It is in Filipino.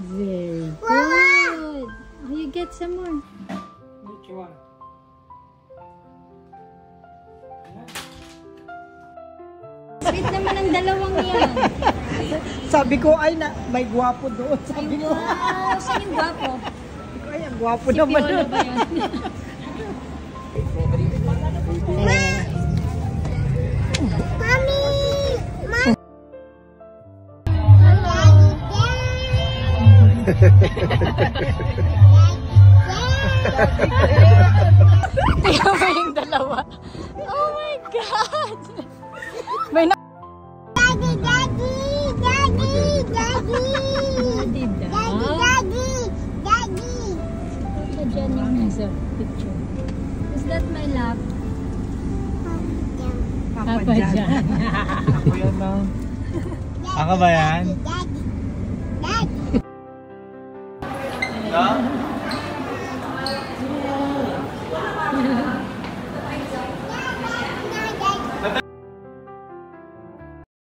Very good. Oh, you get some more. Which one? Sweet naman ang dalawang yan. Sabi ko, ay, may gwapo doon. Sabi ko, wow, saan yung gwapo? ay, ang gwapo Si naman Piolo doon. ba yun? Tingnan mo yung dalawa. Oh my God! May na... Daddy, daddy, daddy, daddy. Daddy daw. Daddy, daddy. Papa dyan yung nasa picture. Is that my lap? Papa dyan. Ako yan lang. Ako ba yan? Daddy, daddy. Yeah?